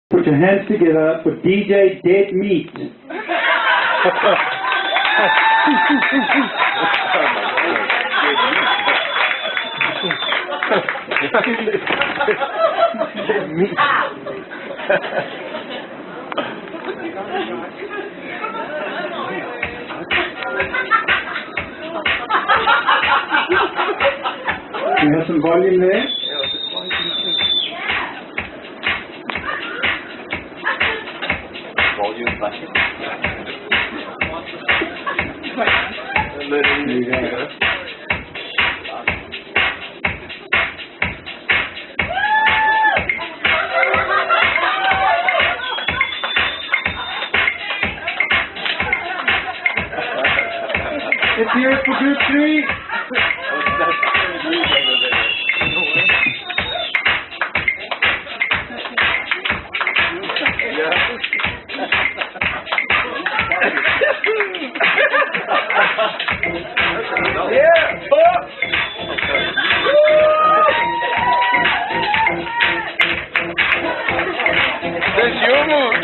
Put your hands together for DJ Dead Meat. You have some volume there? Volume button. There you go. Let's hear it for group 3. That's your move.